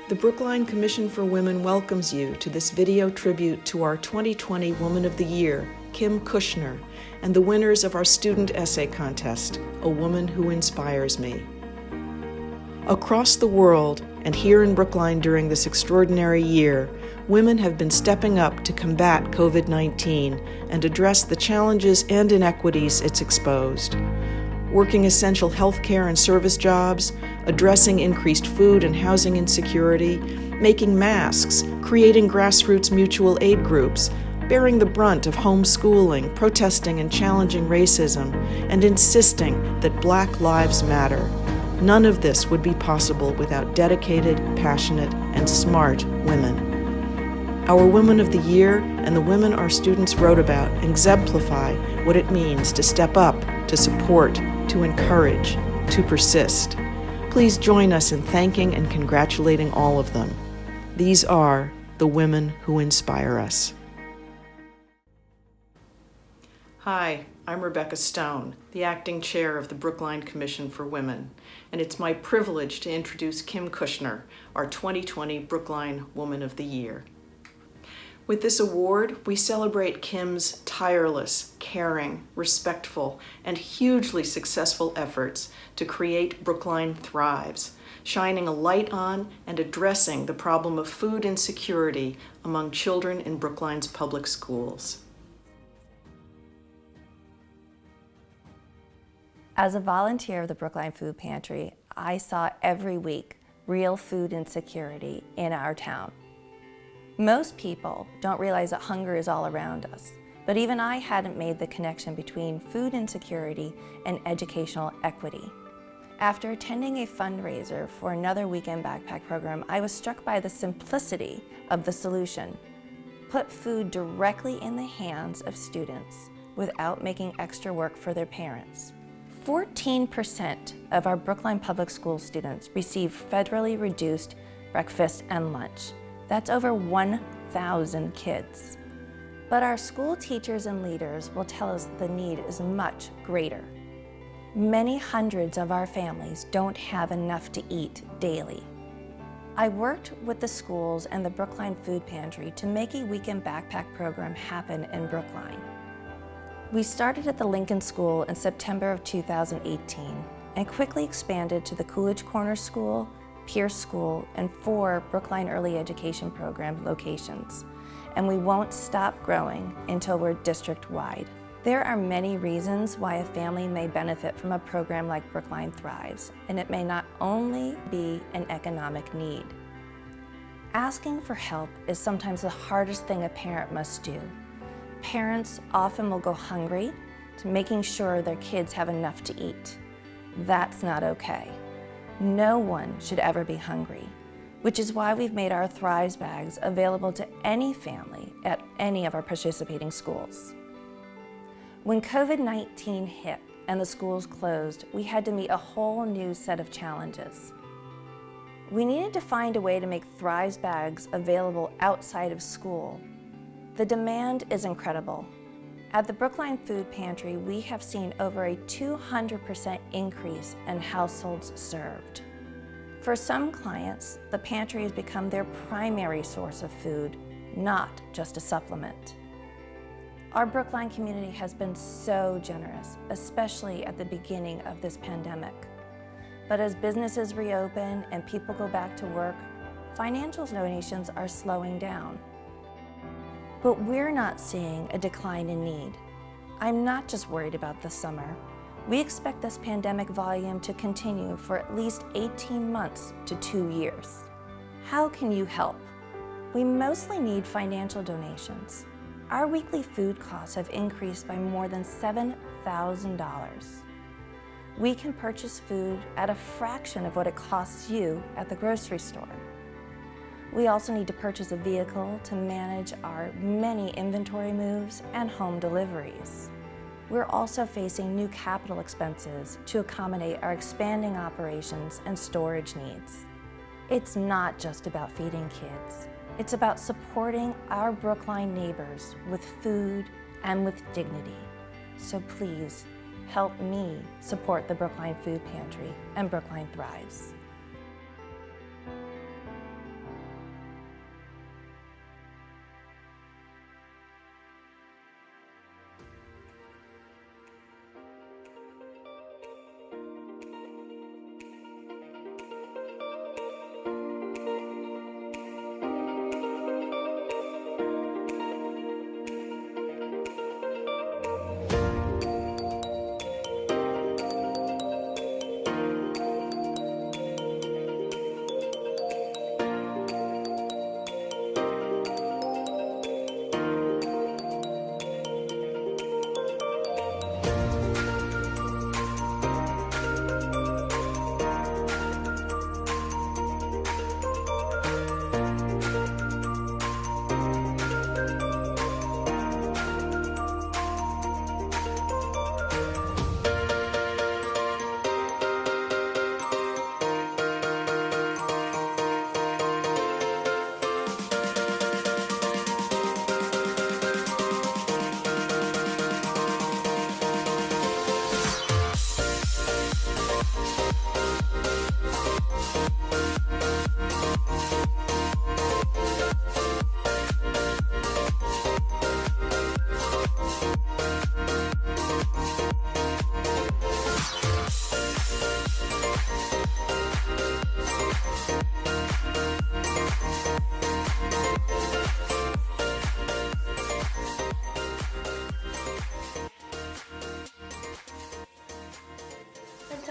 The Brookline Commission for Women welcomes you to this video tribute to our 2020 Woman of the Year, Kim Kushner, and the winners of our student essay contest, A Woman Who Inspires Me. Across the world, and here in Brookline during this extraordinary year, women have been stepping up to combat COVID-19 and address the challenges and inequities it's exposed. Working essential healthcare and service jobs, addressing increased food and housing insecurity, making masks, creating grassroots mutual aid groups, bearing the brunt of homeschooling, protesting and challenging racism, and insisting that Black lives matter. None of this would be possible without dedicated, passionate, and smart women. Our Women of the Year and the women our students wrote about exemplify what it means to step up, to support, to encourage, to persist. Please join us in thanking and congratulating all of them. These are the women who inspire us. Hi, I'm Rebecca Stone, the acting chair of the Brookline Commission for Women, and it's my privilege to introduce Kim Kushner, our 2020 Brookline Woman of the Year. With this award, we celebrate Kim's tireless, caring, respectful, and hugely successful efforts to create Brookline Thrives, shining a light on and addressing the problem of food insecurity among children in Brookline's public schools. As a volunteer of the Brookline Food Pantry, I saw every week real food insecurity in our town. Most people don't realize that hunger is all around us, but even I hadn't made the connection between food insecurity and educational equity. After attending a fundraiser for another weekend backpack program, I was struck by the simplicity of the solution. Put food directly in the hands of students without making extra work for their parents. 14% of our Brookline Public School students receive federally reduced breakfast and lunch. That's over 1,000 kids. But our school teachers and leaders will tell us the need is much greater. Many hundreds of our families don't have enough to eat daily. I worked with the schools and the Brookline Food Pantry to make a weekend backpack program happen in Brookline. We started at the Lincoln School in September of 2018 and quickly expanded to the Coolidge Corner School, Pierce School, and 4 Brookline Early Education Program locations. And we won't stop growing until we're district-wide. There are many reasons why a family may benefit from a program like Brookline Thrives, and it may not only be an economic need. Asking for help is sometimes the hardest thing a parent must do. Parents often will go hungry to making sure their kids have enough to eat. That's not okay. No one should ever be hungry, which is why we've made our Thrives bags available to any family at any of our participating schools. When COVID-19 hit and the schools closed, we had to meet a whole new set of challenges. We needed to find a way to make Thrives bags available outside of school. The demand is incredible. At the Brookline Food Pantry, we have seen over a 200% increase in households served. For some clients, the pantry has become their primary source of food, not just a supplement. Our Brookline community has been so generous, especially at the beginning of this pandemic. But as businesses reopen and people go back to work, financial donations are slowing down. But we're not seeing a decline in need. I'm not just worried about the summer. We expect this pandemic volume to continue for at least 18 months to 2 years. How can you help? We mostly need financial donations. Our weekly food costs have increased by more than $7,000. We can purchase food at a fraction of what it costs you at the grocery store. We also need to purchase a vehicle to manage our many inventory moves and home deliveries. We're also facing new capital expenses to accommodate our expanding operations and storage needs. It's not just about feeding kids. It's about supporting our Brookline neighbors with food and with dignity. So please, help me support the Brookline Food Pantry and Brookline Thrives.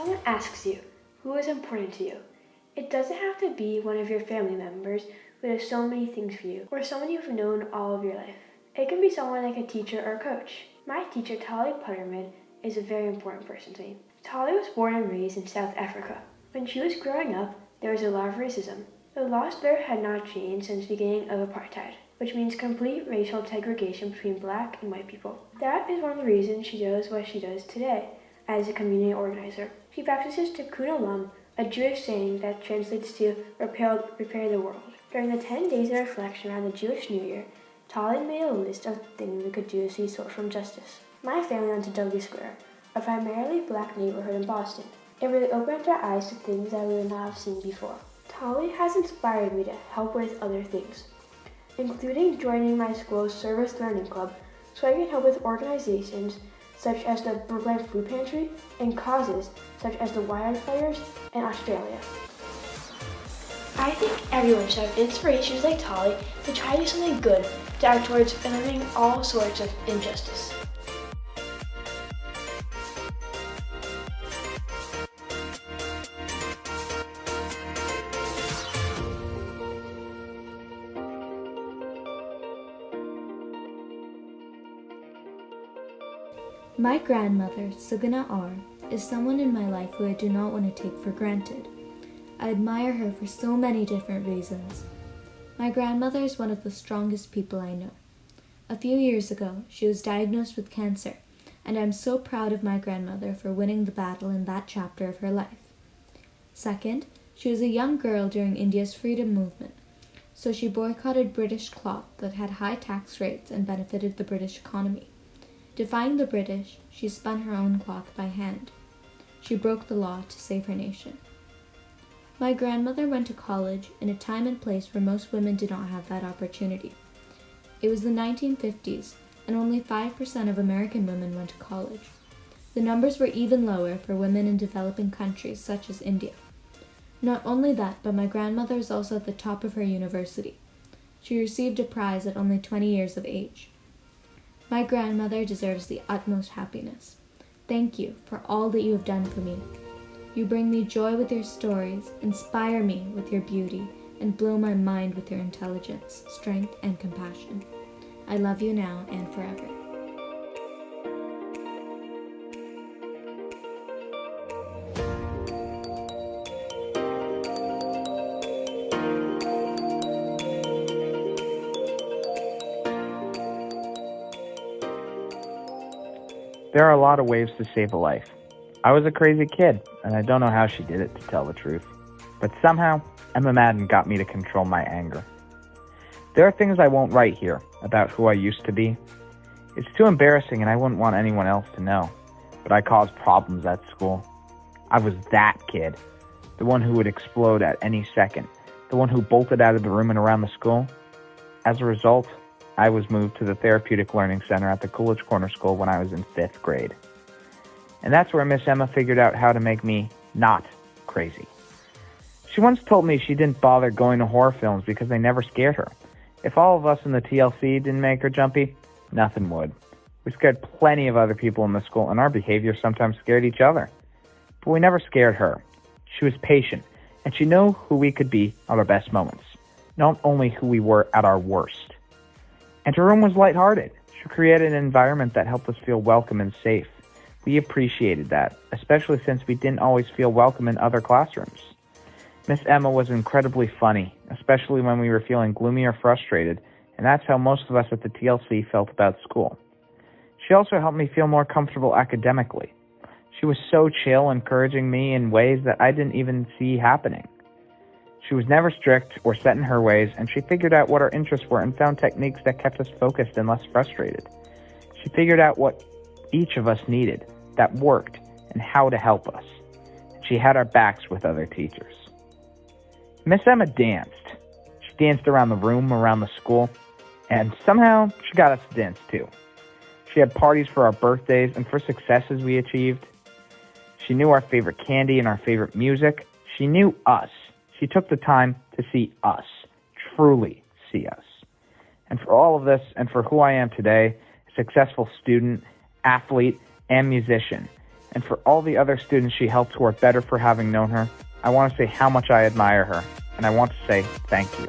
someone asks you, who is important to you? It doesn't have to be one of your family members who does so many things for you, or someone you've known all of your life. It can be someone like a teacher or a coach. My teacher, Puterman, is a very important person to me. Tali was born and raised in South Africa. When she was growing up, there was a lot of racism. The laws there had not changed since the beginning of apartheid, which means complete racial segregation between black and white people. That is one of the reasons she does what she does today as a community organizer. She practices Tikkun Olam, a Jewish saying that translates to repair the world. During the 10 days of reflection around the Jewish New Year, Tali made a list of things we could do to see social justice. My family went to Dudley Square, a primarily black neighborhood in Boston. It really opened our eyes to things that we would not have seen before. Tali has inspired me to help with other things, including joining my school's service learning club so I can help with organizations such as the Brookline Food Pantry and causes such as the wildfires in Australia. I think everyone should have inspirations like Tali to try to do something good to act towards eliminating all sorts of injustice. My grandmother, Sadhvi R, is someone in my life who I do not want to take for granted. I admire her for so many different reasons. My grandmother is one of the strongest people I know. A few years ago, she was diagnosed with cancer, and I'm so proud of my grandmother for winning the battle in that chapter of her life. Second, she was a young girl during India's freedom movement, so she boycotted British cloth that had high tax rates and benefited the British economy. Defying the British, she spun her own cloth by hand. She broke the law to save her nation. My grandmother went to college in a time and place where most women did not have that opportunity. It was the 1950s, and only 5% of American women went to college. The numbers were even lower for women in developing countries such as India. Not only that, but my grandmother was also at the top of her university. She received a prize at only 20 years of age. My grandmother deserves the utmost happiness. Thank you for all that you have done for me. You bring me joy with your stories, inspire me with your beauty, and blow my mind with your intelligence, strength, and compassion. I love you now and forever. There are a lot of ways to save a life. I was a crazy kid, and I don't know how she did it, to tell the truth. But somehow, Emma Madden got me to control my anger. There are things I won't write here about who I used to be. It's too embarrassing, and I wouldn't want anyone else to know. But I caused problems at school. I was that kid, the one who would explode at any second, the one who bolted out of the room and around the school. As a result, I was moved to the Therapeutic Learning Center at the Coolidge Corner School when I was in 5th grade. And that's where Miss Emma figured out how to make me not crazy. She once told me she didn't bother going to horror films because they never scared her. If all of us in the TLC didn't make her jumpy, nothing would. We scared plenty of other people in the school, and our behavior sometimes scared each other. But we never scared her. She was patient, and she knew who we could be at our best moments, not only who we were at our worst. And her room was lighthearted. She created an environment that helped us feel welcome and safe. We appreciated that, especially since we didn't always feel welcome in other classrooms. Miss Emma was incredibly funny, especially when we were feeling gloomy or frustrated, and that's how most of us at the TLC felt about school. She also helped me feel more comfortable academically. She was so chill, encouraging me in ways that I didn't even see happening. She was never strict or set in her ways, and she figured out what our interests were and found techniques that kept us focused and less frustrated. She figured out what each of us needed, that worked, and how to help us. She had our backs with other teachers. Miss Emma danced. She danced around the room, around the school, and somehow she got us to dance too. She had parties for our birthdays and for successes we achieved. She knew our favorite candy and our favorite music. She knew us. She took the time to see us, truly see us. And for all of this, and for who I am today, a successful student, athlete, and musician, And for all the other students she helped who are better for having known her, I want to say how much I admire her, and I want to say thank you.